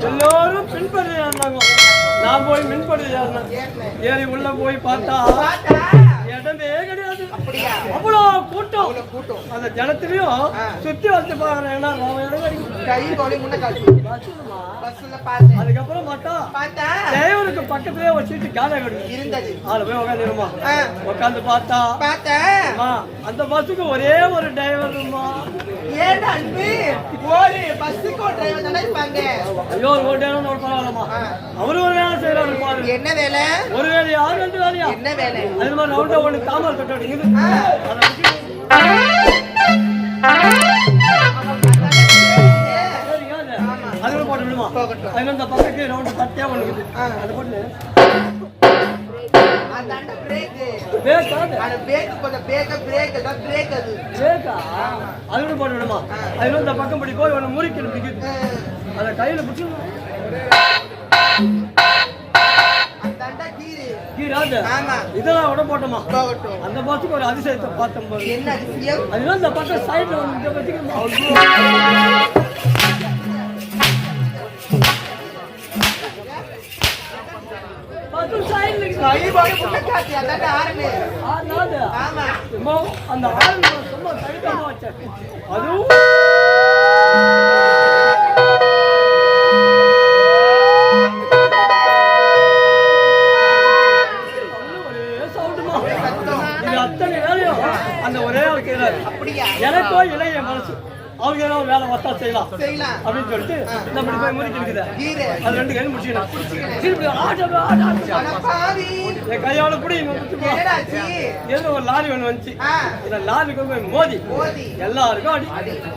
எல்லாரும் பின்பற்றி இருந்தாங்க. நான் போய் மின்படி ஏறி உள்ள போய் பார்த்தா இடமே கிடையாது. அவ்வளோ கூட்டம். அந்த ஜனத்திலையும் சுத்தி வந்து பாக்குறேன். அதுக்கப்புறம் பார்த்தா டிரைவருக்கு பக்கத்திலே ஒரு சீட்டு காலை இருந்தது. அதுல போய் உட்காந்துருமா உட்காந்து பார்த்தா அந்த பஸ்ஸுக்கு ஒரே ஒரு டிரைவர். ஐயோ ஒரு டிரைவர் ஒரு பரவாயில்லமா. அவரு ஒரு வேலை செய்யறாரு. என்ன வேலை? ஒரு வேலையா ரெண்டு வேலையா? என்ன வேலை? அது மாதிரி ரவுண்டா ஒண்ணு தாமல் கட்ட அது போட்டு விடுமா. அது இந்த பக்கத்து ரவுண்டு பத்தியா ஒண்ணு அது போட்டு போட்டு விடுமா. அதுல இந்த பக்கம் படி போய் ஒண்ணு முறிக்கணும். அத கையில பிடிச்சு இதெல்லாம் விட போட்டோமா. அந்த பஸ்ஸுக்கு ஒரு அதிசயத்தை பார்த்தோம். அதுதான் இந்த பக்கம் சைட்ல அந்த அதுவும் அத்தனை வேலையும் அந்த ஒரே ஆள் செய்யறாரு. எனக்கோ இளைய மனசு அவங்க ஏதோ வேலை வத்தா செய்யலாம் அப்படின்னு சொல்லிட்டு நம்ம போய் முறிக்கிட்டு அது ரெண்டு கையில் முடிச்சுக்கலாம். என் கையால புடி ஏதோ ஒரு லாரி ஒண்ணு வந்துச்சு. இந்த லாரிக்கு போய் மோதி எல்லாருக்கும் அடி.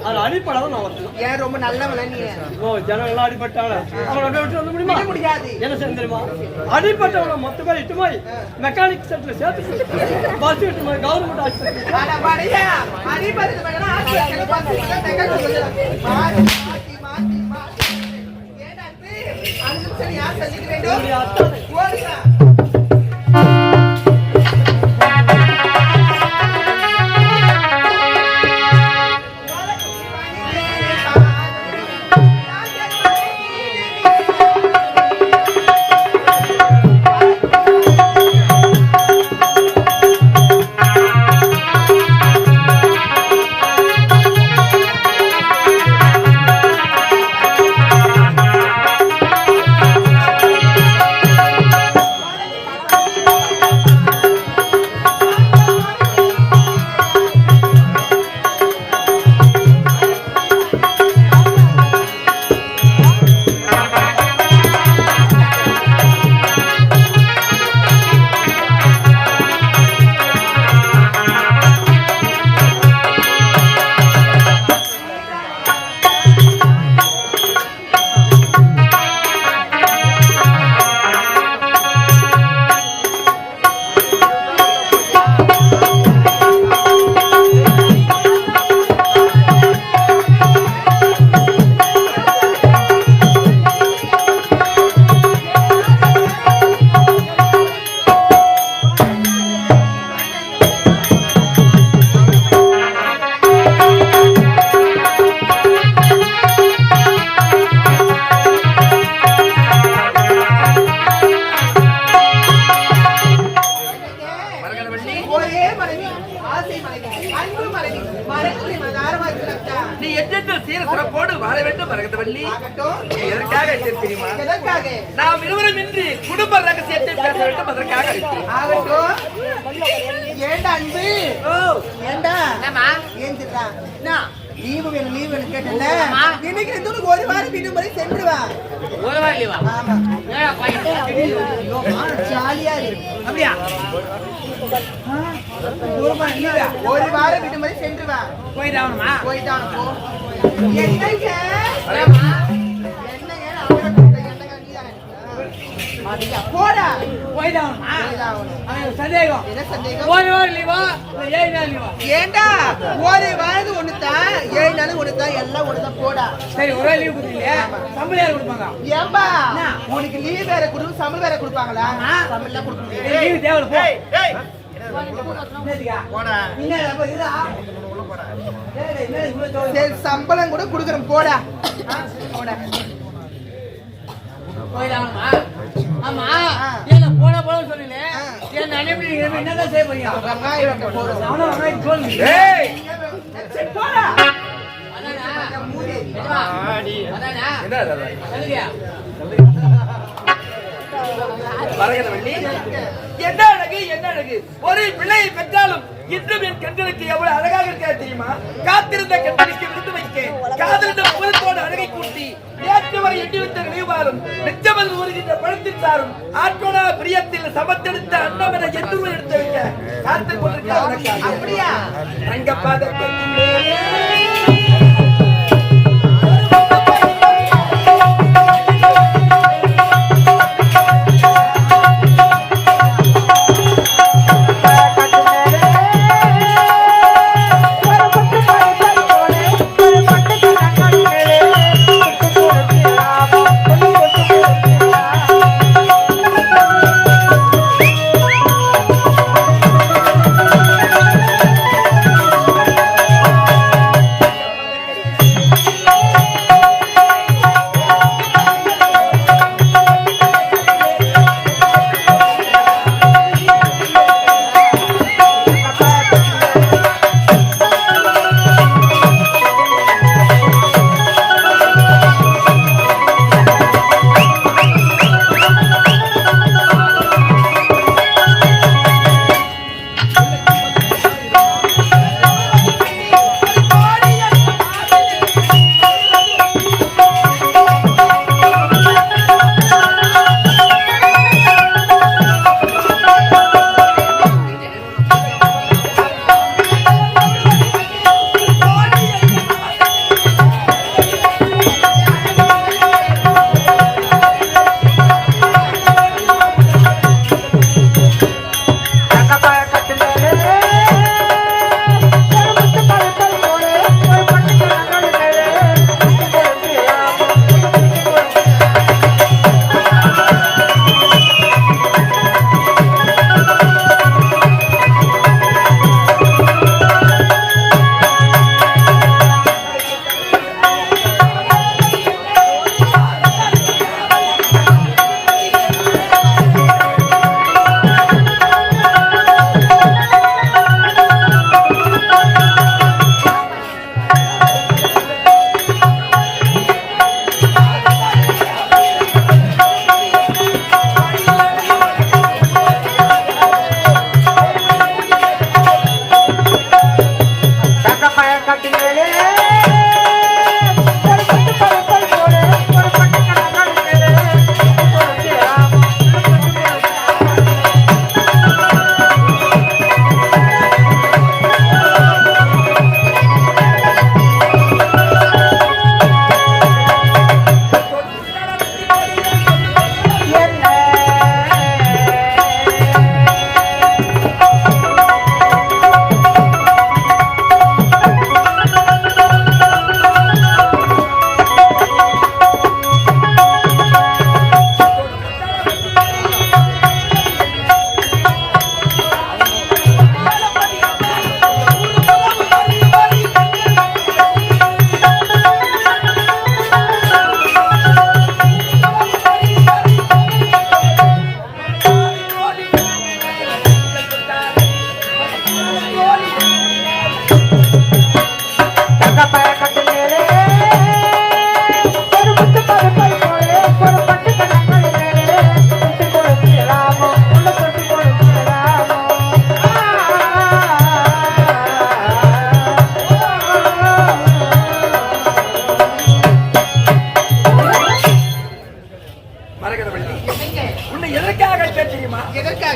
அது அடிப்படாத நான் வரணும். ரொம்ப நல்லவன ஜனம் எல்லாம் அடிப்பட்டாங்க. அவங்களை அப்படியே விட்டு வந்து முடியுமா? முடியாது. என்ன செய்ய தெரியுமா? அடிப்பட்டவங்களை மொத்த பேர் இட்டு போய் மெக்கானிக் செட்ல சேர்த்து பஸ் இட்டு போய் கவர்மெண்ட் ஆஸ்பத்திரி நாம் இருவரும் இன்றி குடும்ப ரகசியத்தை பேச வேண்டும். அதற்காக ஏண்டா அன்பு ஏண்டா ஏந்திரா லீவு வேணும் லீவு வேணும் கேட்டல இன்னைக்கு ஒரு வாரம் விடுமுறை சென்றுவா. ஒரு வாரம் லீவா? ஆமா ஜாலியா இருக்கு. அப்படியா? ஒரு வாரம் விடுமுறை சென்றுவா. போயிட்டாவணுமா? போயிட்டாவணும் போ. என்னங்க போடா போயிட்டாவணுமா? சந்தேகம் என்ன சந்தேகம்? ஒரு வாரம் லீவா 7 நாள் லீவா? ஏண்டா ஒரு வாரம் ஒண்ணுதான் 7 நாள் ஒண்ணுதான் எல்லாம் ஒண்ணுதான் போடா. சரி ஒரு லீவ் கொடுத்தீங்க சம்பளம் யார் கொடுப்பாங்க? ஏம்பா உனக்கு லீவ் வேற கொடுத்து சம்பளம் வேற கொடுப்பாங்களா? சம்பளம் கொடுப்பாங்க. லீவ் தேவை போ. போடா. என்ன சரி சம்பளம் கூட குடுக்குறேன் போடா போடா போயிடாமா ஆமா என்ன போன போல சொல்லல என்ன அனுப்பி என்னதான் செய்ய போறீங்க வெங்காயம் வெட்ட போறோம் ஏய் போடா என்ன அழகு என்ன அழகு ஒரு பிள்ளையை பெற்றாலும் இன்றும் என் கண்களுக்கு எவ்வளவு அழகாக இருக்க தெரியுமா காத்திருந்த கண்களுக்கு விருந்து வைக்க காதலிந்த முகத்தோடு அழகை கூட்டி நேற்று வரை எண்ணி வைத்த நினைவாரும் நிச்சயமது ஊறுகின்ற பழத்தின் சாரும் ஆற்றோட பிரியத்தில் சமத்தெடுத்த அன்னமென எண்ணூறு எடுத்து வைக்க காத்துக் கொண்டிருக்க அப்படியா ரங்க பாதத்திலே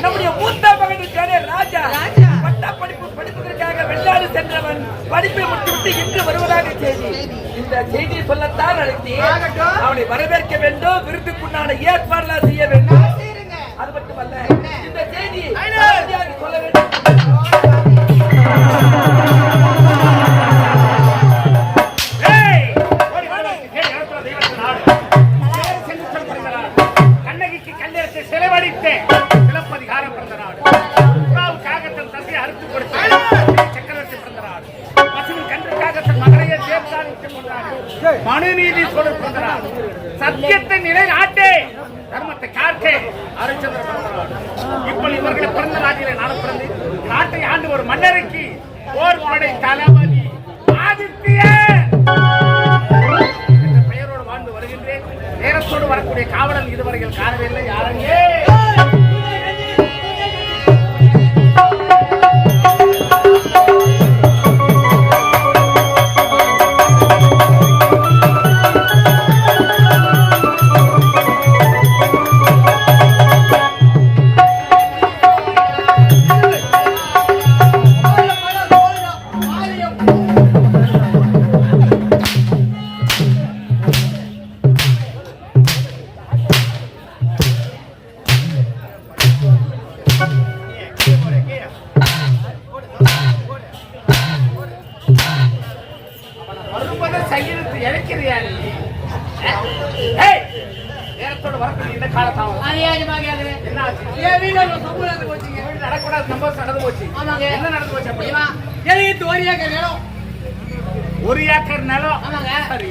நம்முடைய மூத்த மகன் இருக்கானே ராஜா பட்டா படிப்பு படிப்பதற்காக வெளிநாடு சென்றவன் படிப்பை முடித்துவிட்டு இன்று வருவதாக செய்தி. இந்த செய்தியை சொல்லத்தான் அழைத்தேன். அவனை வரவேற்க வேண்டும், விருதுக்குண்டான ஏற்பாடுலாம் செய்ய வேண்டும். அது மட்டுமல்ல, இந்த செய்தி சொல்ல வேண்டும். கண்ணகிக்கு கல்யாணத்தை செலவழித்தேன். சிலப்பதிகாரம் பிறந்த நாடு. காகத்தன் தந்தையை அறுத்து கொடுத்த சக்கரவர்த்தி பிறந்த நாடு. பசுவின் கன்று மனுநீதி சொல்லுகிறார். சத்தியத்தை நிலைநாட்டே, தர்மத்தை காட்டே ஹரிச்சந்திர பிறந்தநாள். இப்படி இவர்களை பிறந்த நாட்டிலே நாடு பிறந்து நாட்டை ஆண்டு ஒரு மன்னருக்கு போர்படை தளபதி ஆதித்யன் என்ற பெயரோடு வாழ்ந்து வருகின்றேன். நேரத்தோடு வரக்கூடிய காவலன் இதுவரையில் காணவில்லை. யாரங்கே நேரத்தோடு வரக்கூடிய இந்த காலத்தாவும் நடக்கூடாது. சம்பவம் நடந்து போச்சு. என்ன நடந்து போச்சு? ஒரு ஏக்கர் நிலம். சரி,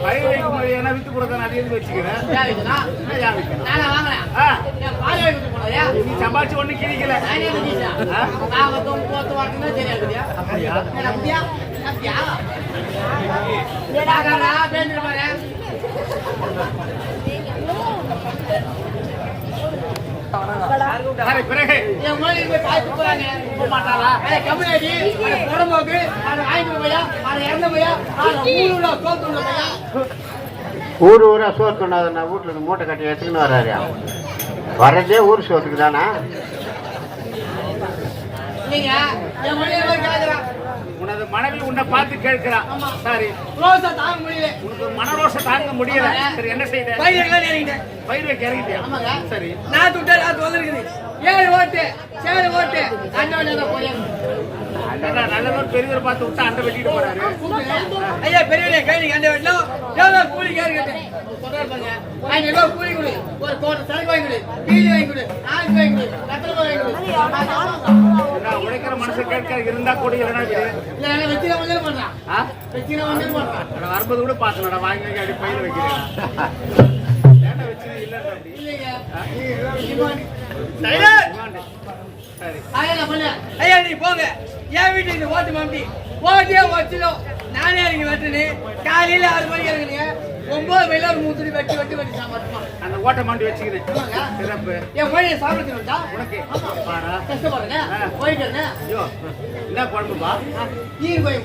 பயிர் வைக்கும் போது என்ன வித்து கொடுக்க நான் எழுதி வச்சுக்கிறேன். நீ சம்பாதிச்சு ஒண்ணு கிழிக்கல. பிறகு ஊர் ஊரா சோறு கொண்டாதுண்ணா. வீட்டுல இருந்து மூட்டை கட்டி எடுத்துக்கின்னு வர்றாரு. வர்றதே ஊர் சோத்துக்கு தானா? உனது மனைவி உன்னை பார்த்து கேட்கிறான். சரி, உனக்கு மனரோஷம் தாங்க முடியல. சரி, என்ன செய்த? பயிர் வைக்க இறங்கிட்டியா? சரி, நல்லவர் பெரியவர் பார்த்து விட்டு அண்டை வெட்டிட்டு போறாரு. ஐயா பெரியவரே கைதி அண்டை வெட்டலாம். எவ்வளவு கூலி கேட்கிறேன்? கூலி கொடு, ஒரு கோட்டை சரக்கு வாங்கி கொடு, பீடி வாங்கி கொடு, ஆசி வாங்கி கொடு, கத்திர வாங்கி கொடு. உழைக்கிற மனசு கேட்க இருந்தா கூட வச்சுக்க வந்து பண்றான். வச்சுக்க வந்து பண்றான். வரும்போது கூட பாத்தனடா வாங்கி அடி பயிர் வைக்கிறேன். ஐயா நீ போங்க. என் வீட்டுக்கு ஓட்டு மாம்பி ஓட்டியே வச்சிடும். நானே இறங்கி வெட்டுனே. காலையில 6 மணிக்கு இறங்குனீங்க. 9 மணில ஒரு 3 துணி வெட்டி சாப்பிட்டுமா. அந்த ஓட்ட மாண்டி வச்சுக்கிறேன். என் மொழியை சாப்பிடுறா உனக்கு கஷ்டப்படுறேன். போயிட்டு ஐயோ என்ன குழம்புப்பா? ஈர் போய்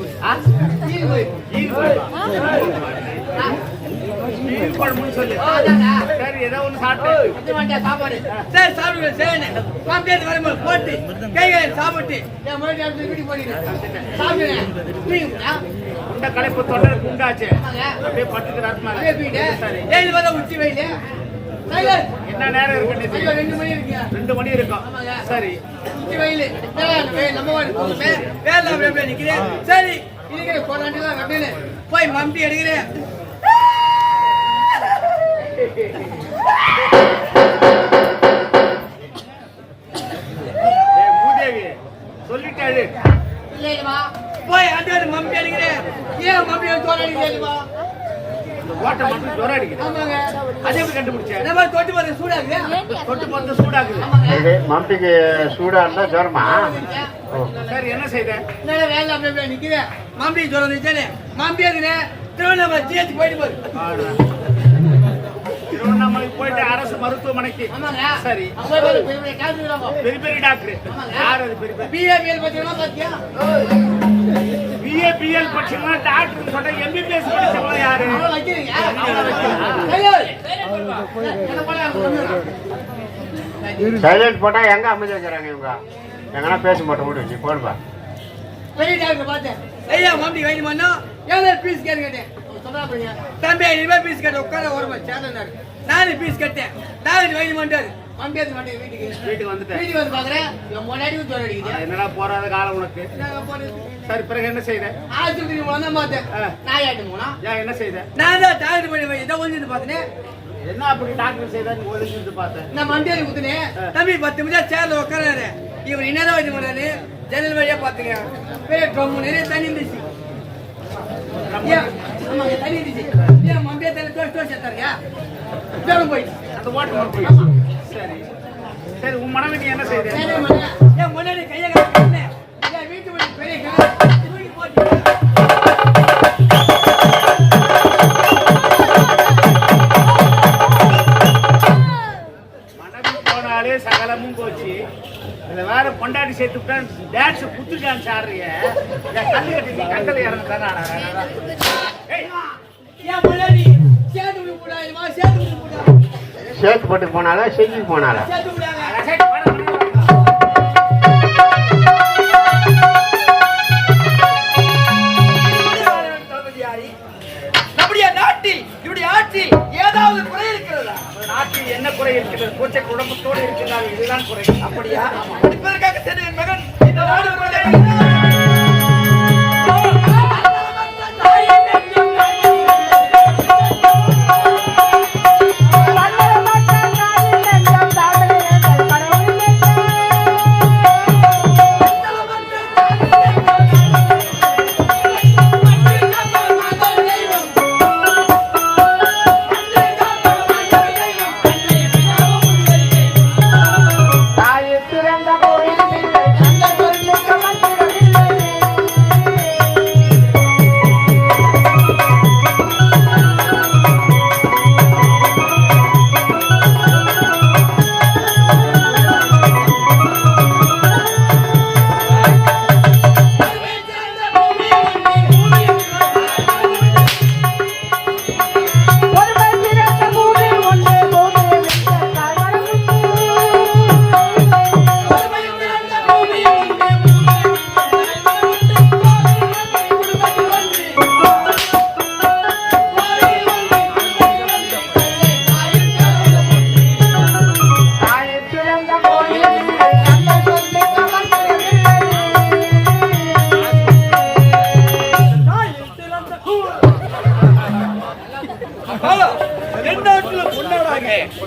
குழம்புன்னு சொல்லு. சரி, ஏதோ ஒண்ணு சாப்பிட்டு சாப்பாடு சரி சாப்பிடுங்க. சரி மாம்பியாத்து வரும்போது போட்டு கைகளை சாப்பிட்டு என் மொழி வீட்டுக்கு போயிட்டு சாப்பிடுறேன். உண்ட களைப்பு தொடர் உண்டாச்சு. அப்படியே பட்டுக்கிறாரு. உச்சி வெயில என்ன நேரம் இருக்கு? 2 மணி இருக்கு. 2 மணி இருக்கும். சரி, உச்சி வெயில நம்ம வேலை நிக்கிறேன். சரி இருக்கிற போராண்டிலாம் வெட்டல போய் மம்பி எடுக்கிறேன். மூதேவி சொல்லிட்டாரு. போய் அண்டாரு மம்பி அடிக்கிறேன். ஏன் மம்பி தோல் அடிக்கிறேன்? ஓட்ட மட்டும் ஜோர அடிக்குது. ஆமாங்க. அதே எப்படி கண்டுபிடிச்சேன்? நம்ம தொட்டு பார்த்து சூடாகுது. தொட்டு பார்த்து சூடாகுது. மம்பிக்கு சூடா இருந்தா ஜோரமா? சரி, என்ன செய்த? வேலை அப்படியே நிக்கிறேன். மம்பி ஜோரம் இருந்துச்சானே மம்பி அதுனே திருவண்ணாமலை ஜிஹெச் போயிட்டு போகுது. திருவண்ணாமலைக்கு போயிட்டு அரசு மருத்துவமனைக்கு. சரி, பெரிய பெரிய டாக்டர் யார்? அது பெரிய பிஏபிஎல் பத்தினா பாத்தியா? பிஏபிஎல் பட்சமா டாக்டர் சொல்ற எம்பிபிஎஸ் படிச்சவங்க யாரு? சைலண்ட் போட்டா எங்க அமைதி வைக்கிறாங்க இவங்க? எங்கன்னா பேச மாட்டோம். விடு, நீ போடுப்பா. பெரிய டாக்டர் பார்த்தேன். ஐயா மம்பி வைத்து பண்ணா எவ்வளவு பீஸ் கேட்டேன். தம்பி 5 ரூபாய் பீஸ் கேட்ட உட்கார ஓரமா சேனல் நானே பீஸ் கட்டேன். டாக்டர் வைத்து மாட்டாரு. மம்பி அது மாட்டேன். வீட்டுக்கு வந்துட்டேன். வீட்டுக்கு வந்து பாக்குறேன். முன்னாடி ஜோர் அடிக்குது. என்னடா போறாத காலம் உனக்கு. சரி, பிறகு என்ன செய்த? ஆஸ்பத்திரி போனா பார்த்தேன். நான் ஆயிட்டு போனா என்ன செய்த? நான் தான் டாக்டர் பண்ணி இதை ஒழிஞ்சு பார்த்தேன். என்ன அப்படி டாக்டர் செய்தா நீ ஒழிஞ்சு பார்த்தேன்? நான் மண்டியாரி குத்துனேன். தம்பி 10 நிமிஷம் சேர்ல உட்காராரு. இவர் என்னதான் வைத்து பண்ணாரு? ஜன்னல் வழியா பாத்துங்க பெரிய ட்ரம் நிறைய தண்ணி இருந்துச்சு ஏன் ஆமாங்க தண்ணி இருந்துச்சு ஏன் மம்பியா தண்ணி தோசி சேர்த்தாருங்க ஜனம் போயிடுச்சு அந்த வாட்டர் போயிடுச்சு. சரி சரி, உன் மனைவி நீ என்ன செய்த? ஏன் முன்னாடி கையை காட்டுறேன் என் வீட்டு வழி பெரிய தூக்கி போட்டு மனைவி போனாலே சகலமும் போச்சு. இதுல வேற பொண்டாட்டி சேர்த்துட்டா டான்ஸ் குத்து டான்ஸ் ஆடுறிய கல்லு கட்டி நீ கண்டல இறங்குதானா? ஏன் முன்னாடி சேர்த்து விட கூடாதுமா சேர்த்து விட கூடாது சேர்த்து போட்டு போனாலா செஞ்சுக்கு போனாலா? சேர்த்து விடாங்க நம்முடைய நாட்டில் இப்படி ஆட்சி ஏதாவது குறை இருக்கிறதா? நாட்டில் என்ன குறை இருக்கிறது? பூச்சை குடும்பத்தோடு இருக்கிறார், இதுதான் குறை. அப்படியா? படிப்பதற்காக சென்ற என் மகன் இந்த நாடு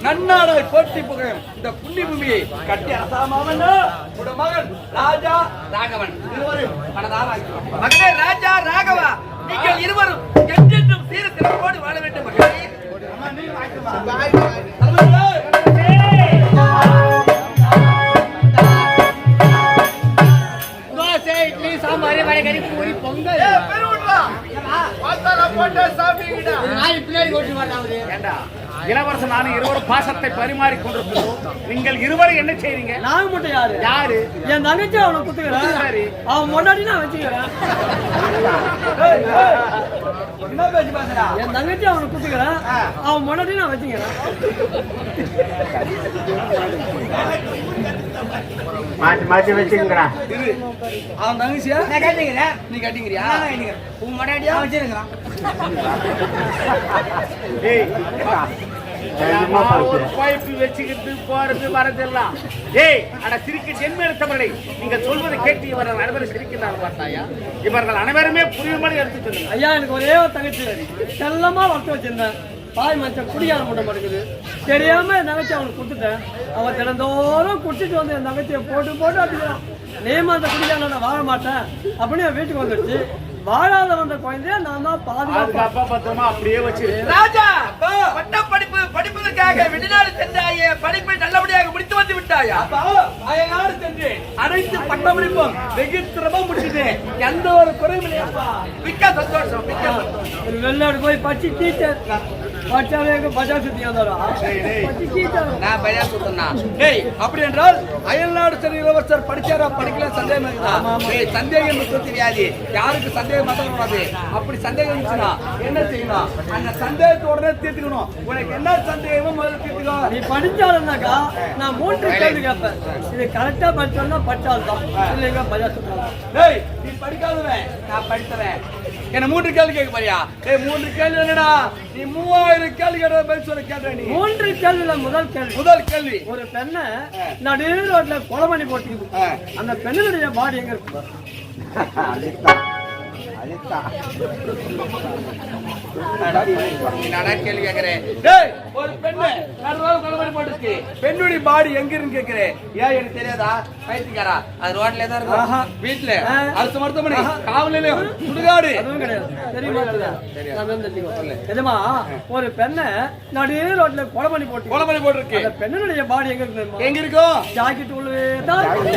நன்னாடாய் போற்றி புகழும் இந்த புண்ணி பூமியை கட்டி அசாமாவனா உட மகன் ராஜா ராகவன் இருவரும் மகனே ராஜா ராகவா, நீங்கள் இருவரும் என்றென்றும் சீர சிறப்போடு வாழ வேண்டும் மகனே. தோசை இட்லி சாம்பார் வடைகறி பூரி பொங்கல் நாய் பின்னாடி ஓட்டி மாட்டாங்க. ஏண்டா இளவரசன் நானும் இருவரும் பாசத்தை பரிமாறி கொண்டிருக்கிறோம். நீங்கள் இருவரும் என்ன செய்றீங்க? நான் மட்டும் யாரு? யாரு? என் தங்கச்சி அவனை குத்துக்கிறேன், சரி. அவன் முன்னாடி நான் வச்சுக்கிறேன். என்ன பேச்சு பேசுறா? என் தங்கச்சி அவனை குத்துக்கிறேன், அவன் முன்னாடி நான் வச்சுக்கிறேன். மாற்றி மாற்றி வச்சுக்கிறான். அவன் தங்கச்சியா நான் கட்டிக்கிறேன், நீ கட்டிக்கிறியா? உன் முன்னாடியா வச்சிருக்கிறான். ஏய், தைரியமா ஒரு படிக்கிறேன். பைப்பு வச்சுக்கிட்டு போறது வரதெல்லாம். ஏய், அட சிரிக்க ஜென்மெடுத்தவர்களை நீங்கள் சொல்வதை கேட்டு இவர்கள் அனைவரும் சிரிக்கிறார்கள் பார்த்தாயா? இவர்கள் அனைவருமே புரியும்படி எடுத்து சொல்லுங்க. ஐயா, எனக்கு ஒரே ஒரு தங்கச்சி செல்லமா வளர்த்து வச்சிருந்தேன். பாய் மச்சம் குடியார மட்டும் மாட்டேங்குது. தெரியாம என் தங்கச்சி அவனுக்கு கொடுத்துட்டேன். அவன் தினந்தோறும் குடிச்சிட்டு வந்து என் தங்கச்சியை போட்டு போட்டு அடிக்கிறான். நேமா அந்த குடியார நான் வாழ மாட்டேன் அப்படின்னு என் வீட்டுக்கு வந்துடுச்சு. வாழாத வந்த குழந்தைய நான் தான் பாதுகாப்பா பத்திரமா அப்படியே வச்சு. ராஜா, பட்ட படிப்பு படிப்பதற்காக வெளிநாடு சென்றாயே, படிப்பை நல்லபடியாக முடித்து வந்து விட்டாயா? அயனாடு சென்று அனைத்து பட்டமளிப்பும் வெகு சிறப்பா முடிச்சுட்டேன். எந்த ஒரு குறையும் இல்லையாப்பா. மிக்க சந்தோஷம், மிக்க சந்தோஷம். வெளிநாடு போய் பச்சி டீச்சர் பச்சாவே பஜா சுத்தி வந்தாரா பச்சி டீச்சர். நான் பையா சுத்தனா. டேய், அப்படி என்றால் அயல்நாடு சென்ற இளவரசர் படிச்சாரா படிக்கல சந்தேகம் இருக்குதா? டேய், சந்தேகம் சுத்தி வியாதி யாருக்கு சந்தேகம் மாட்டக்கூடாது. அப்படி சந்தேகம் இருந்துச்சுன்னா என்ன செய்யணும்? அந்த சந்தேகத்தை உடனே தீர்த்துக்கணும். உனக்கு என்ன சந்தேகமோ முதல்ல தீர்த்துக்கோ. நீ படிச்சாலும்னாக்கா நான் 3 கேள்வி கேட்பேன். இது கரெக்டா படிச்சோம்னா பச்சால் தான், இல்லைங்க பஜா சுத்தலாம். டேய், நீ படிக்காதவன், நான் படித்தவன். என்ன 3 கேள்வி கேட்க போறியா? டேய், 3 கேள்வி என்னடா? நீ 3000 கேள்வி கேட்ட பதில் சொல்ல கேட்ற நீ. 3 கேள்வியில முதல் கேள்வி, ஒரு பெண்ணை நடு ரோட்ல கொலை பண்ணி போட்டு அந்த பெண்ணுடைய பாடி எங்க இருக்கு? என்னடா கேள்வி கேக்குறேன்? டேய், ஒரு பெண்ணு நடுரோடு கலவரி போட்டுருக்கு. பெண்ணுடைய பாடி எங்க இருக்குன்னு கேக்குறேன். ஏன் எனக்கு தெரியாதா? பைத்தியக்காரா, அது ரோட்ல தான் ஆஹா. இருக்கும். வீட்டுல அரசு மருத்துவமனை காவலையிலும் சுடுகாடு. அதுவும் கிடையாது. தெரியுமா? நான் வந்து தெரிஞ்சுக்கோ. எஜமா, ஒரு பெண்ணை நடு ரோட்ல கொலை பண்ணி போட்டு கொலை பண்ணி போட்டிருக்கு. அந்த பெண்ணுடைய பாடி எங்க இருக்கு? எங்க இருக்கும்? ஜாக்கெட் உள்ளவே தான் இருக்கு.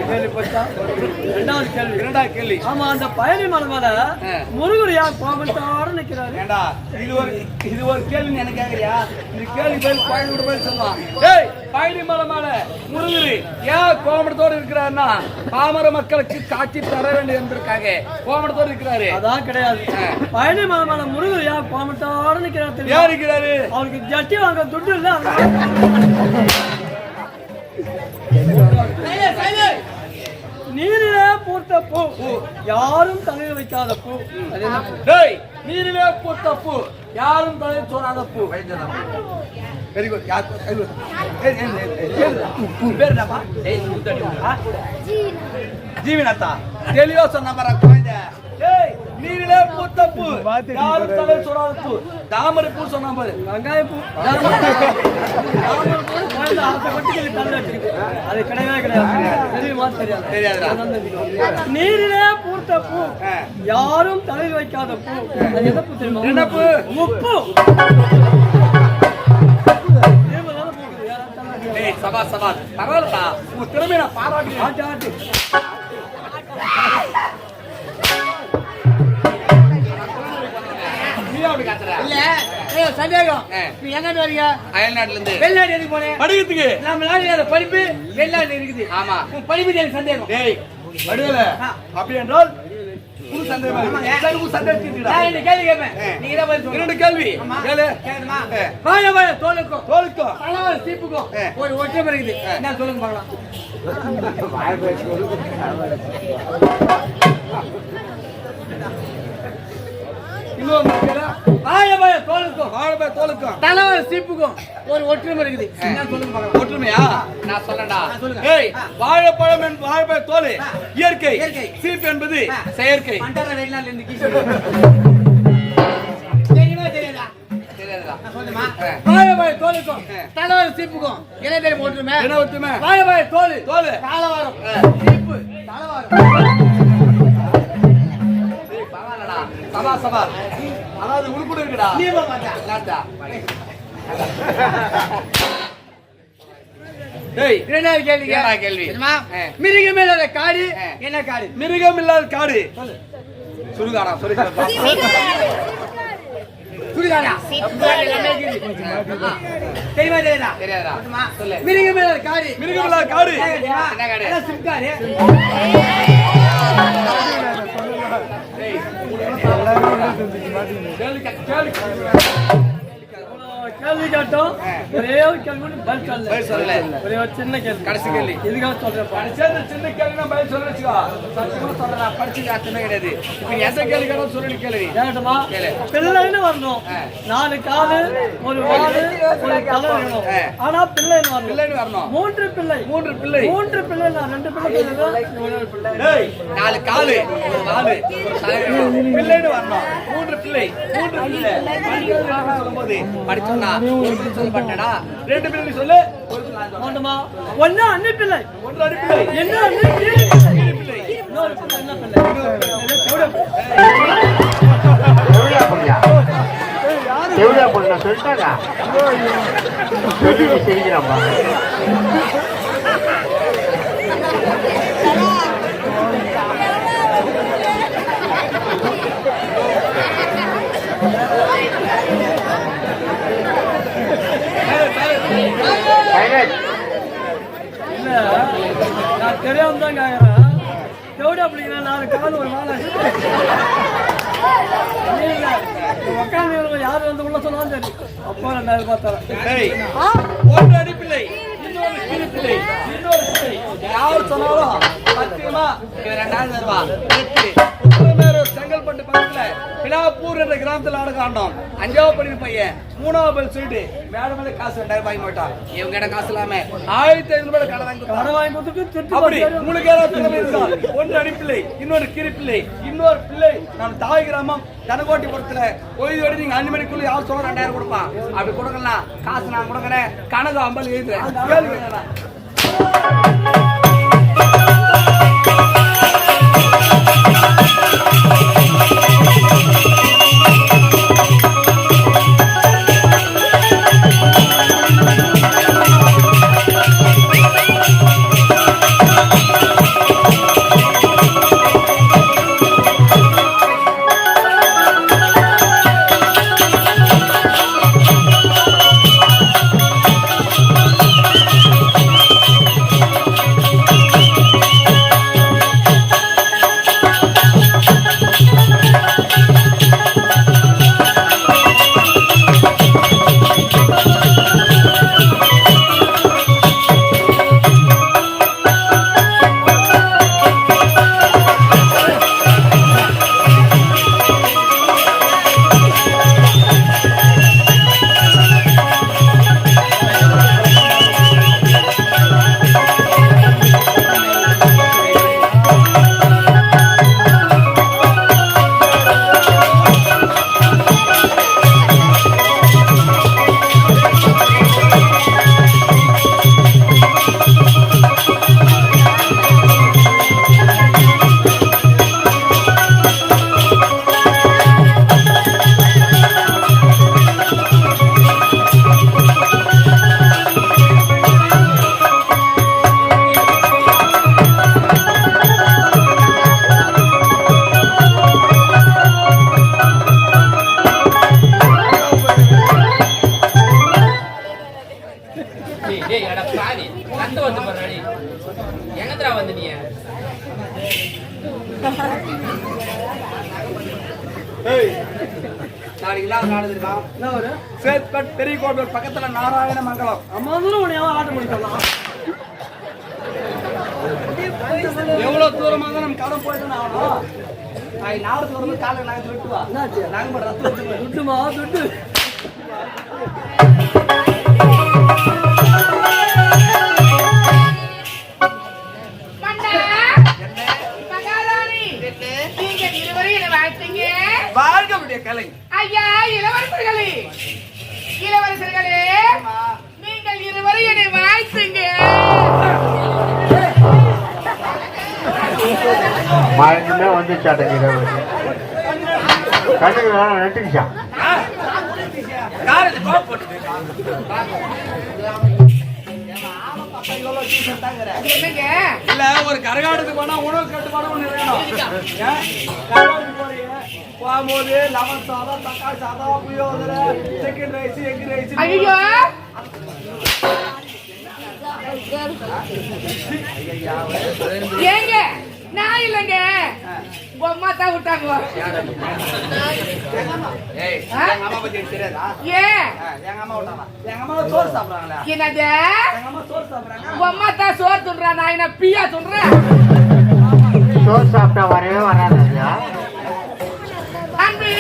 கேள்வி போச்சா? இரண்டாவது கேள்வி. ஆமா, அந்த பயணி மலை மேல முருகர் யார் கோபத்தோட நிக்கிறாரு? ஏண்டா, இது ஒரு கேள்வி எனக்கு கேக்குறியா? இந்த கேள்வி பேர் கோயம்புத்தூர் போய் சொல்லுவான். டேய், பயணி மலை மேல முருகர் ஏன் கோபத்தோட இருக்கிறாருன்னா பாமர மக்களுக்கு காட்சி தர வேண்டிய என்பதற்காக கோபத்தோட இருக்கிறாரு. அதான் கிடையாது. பயணி மலை மேல முருகர் யார் கோபத்தோட நிக்கிறாரு? யார் இருக்கிறாரு? அவருக்கு ஜட்டி வாங்க துட்டு இல்ல. நீரிலே பூத்த பூ, யாரும் தலையில் வைக்காத பூ. அது என்ன பூ? டேய், நீரிலே பூத்த பூ, யாரும் தலையில் சோறாத பூ. Very good. யார் பேர் என்னப்பா? ஜீவனாத்தா. தெளிவா சொன்ன பாரு குழந்தை. டேய், நீரிலே பூத்த பூ, யாரும் தலையில் சோறாத பூ. தாமரை பூ சொன்ன பாரு. வெங்காய பூ. குழந்தை ஆசைப்பட்டு சொல்லி தள்ள வச்சிருக்கு. அது கிடையவே கிடையாது. தெரியுமா? தெரியாது. தெரியாதுடா. நீரிலே பூத்த பூ, யாரும் தலையில் வைக்காத பூ. அது என்ன பூ தெரியுமா? என்ன பூ? உப்பு. டேய், சபா சபா. பரவாயில்லடா. உன் திறமையை நான் பாராட்டுறேன். ஆட்டு ஆட்டு. நீ அப்படி காட்டுற? இல்ல, ஏய், சந்தேகம். நீ எங்க வரீங்க? அயல்நாட்டுல இருந்து வெளிநாடு எதுக்கு போனேன்? படிக்கிறதுக்கு. நம்ம நாடு படிப்பு வெளிநாடு இருக்குது. ஆமா. உன் படிப்பு எனக்கு சந்தேகம். டேய், வடிவேல. அப்படி என்றால் புது சந்தேகம். சரி, புது சந்தேகம் தீர்த்துடா. நான் இந்த கேள்வி கேட்பேன். நீங்க தான் பதில் சொல்லணும். இரண்டு கேள்வி. கேளு. கேட்கணுமா? வாய வாய தோலுக்கும் தோலுக்கும். தலைவர் சீப்புக்கும் ஒரு ஒற்றுமை இருக்குது. என்ன சொல்லுங்க பார்க்கலாம். இன்னொரு கேளு. வாய வாய தோலுக்கும் வாழைப்பழ தோலுக்கும். தலைவர் சீப்புக்கும் ஒரு ஒற்றுமை இருக்குது. என்ன சொல்லுங்க பார்க்கலாம். ஒற்றுமையா? நான் சொல்லடா. சொல்லுங்க. ஏய், வாழைப்பழம் என்பது வாழைப்பழ தோல் இயற்கை. இயற்கை. சீப் என்பது செயற்கை. மண்டார வெளிநாட்டுல இருந்து கீழே தெரியுமா தெரியாதா? தெரியாதுடா. நான் சொல்லுமா? வாய வாய தோலுக்கும் தலைவர் சீப்புக்கும் என்ன தெரியும் ஒற்றுமை? என்ன ஒற்றுமை? வாய வாய தோல் தோல். தலைவாரம் சீப்பு தலைவாரம். டேய், பரவாயில்லடா. சபா சபா. அதாவது உருப்படி இருக்குடா. நீ போக மாட்டா. இல்லாட்டா. டேய், இரண்டாவது கேள்வி. இரண்டாவது கேள்வி. தெரியுமா? மிருகம் இல்லாத காடு என்ன காடு? மிருகம் இல்லாத காடு. சுடுகாடா. சுடுகாடா. சுடுகாடா. தெரியுமா தெரியாதா? தெரியாதுடா. தெரியுமா? சொல்லு. மிருகம் இல்லாத காடு. மிருகம் இல்லாத காடு. என்ன காடு? அதான் சிப்காடு. டேய், கேள்வி கேள்வி. கேள்வி கேட்டோம். ஒரே ஒரு கேள்வி மட்டும் பதில் சொல்லல. ஒரே ஒரு சின்ன கேள்வி. கடைசி கேள்வி. இதுக்காக சொல்றேன். படிச்சது சின்ன கேள்வி நான் பதில் சொல்ல வச்சுக்கோ. சத்தியமா சொல்றேன். படிச்சது அத்தனை கிடையாது. இப்ப நீ எந்த கேள்வி கேட்டாலும் சொல்லி கேள்வி. கேட்டமா? கேளு. பிள்ளைன்னு வரணும். 4 காலு, ஒரு வாலு, ஒரு தலை வேணும். ஆனா பிள்ளைன்னு வரணும். பிள்ளைன்னு வரணும். 3 பிள்ளை. 3 பிள்ளை. 3 பிள்ளை. நான் 2 பிள்ளை சொல்லுவேன். ஒரே ஒரு பிள்ளை. டேய், 4 காலு, ஒரு வாலு, ஒரு தலை வேணும். பிள்ளைன்னு வரணும். 3 பிள்ளை. 3 பிள்ளை. படிக்கிறது சொல்லும்போது படிச்சோம்னா ஒரு பிள்ளை சொல்லப்பட்டடா. 2 பிள்ளை சொல்லு. ஒரு பிள்ளை சொல்லு. வேண்டுமா? ஒண்ணு அண்ணி பிள்ளை. ஒன்று அடி பிள்ளை. என்ன அண்ணி பிள்ளை. இன்னொரு பிள்ளை என்ன பிள்ளை? எவ்வளோ பொண்ணு சொல்லிட்டாங்க சொல்லி சிரிக்கிறாப்பா. இல்ல, நான் தெரியாம தான் கேக்குறேன். எவ்வளவு அப்படிங்கிற 4 கால் ஒரு வாழை. உட்காந்து யாரு வந்து உள்ள சொன்னாலும் சரி. அப்பா 2000 ரூபாய் தரேன். டேய், ஒன்று அடி பிள்ளை. இன்னொரு கிளி பிள்ளை. இன்னொரு பிள்ளை. யார் சொன்னாலும் சத்தியமா இது 2000 ரூபாய். செங்கல்பட்டு பக்கத்துல விழாப்பூர் என்ற கிராமத்தில் நாடகம் ஆண்டோம். 5வது படிக்கிற பையன் 3வது பல் சொல்லிட்டு மேடம் மேல காசு 2000 வாங்கி மாட்டான். இவங்க கிட்ட காசு இல்லாம 1500 ரூபாய் கடன் வாங்கி கொடுத்து அப்படி உங்களுக்கு ஏதாவது திறமை இருக்கா? ஒன்று அடிப்பிள்ளை, இன்னொரு கிரிப்பிள்ளை, இன்னொரு பிள்ளை நம்ம தாய் கிராமம் தனகோட்டிபுரத்துல ஓய்வு நீங்க 5 மணிக்குள்ள யார் சொல்ல 2000 கொடுப்பான். அப்படி கொடுக்கலாம் காசு நான் கொடுக்குறேன். கணக்கு 50 எழுதுறேன். பெரிய கோவில் பக்கத்துல நாராயண மங்கலம் எவ்வளவு தூரமாக நம்ம கடன் போயிட்டு ஆகணும். நாலு தூரம் காலை நாங்க விட்டுவா நாங்க துட்டுமா துட்டு வாழ்க்கை கலை. ஐயா இளவரசர்களே, இளவரசர்களே, நீங்கள் இருவரும் என்னை வாழ்த்துங்க. மயக்கமே வந்துச்சாட்டங்க கண்ணுக்கு வேணாம் நட்டுக்குச்சா இல்ல ஒரு கரகாட்டத்துக்கு போனா உணவு கட்டுப்பாடு ஒண்ணு வேணும். போகும்போது லெமன் சாதம், தக்காளி சாதம், புளியோதரை, சிக்கன் ரைஸ், எக் ரைஸ். ஐயோ ஏங்க நான் இல்லைங்க, அம்மா தான் விட்டாங்க. என்னது அம்மா தான் சோறு துன்றா? நான் என்ன பியா துன்றேன்? சோறு சாப்பிட்டா வரவே வராது. அன்பு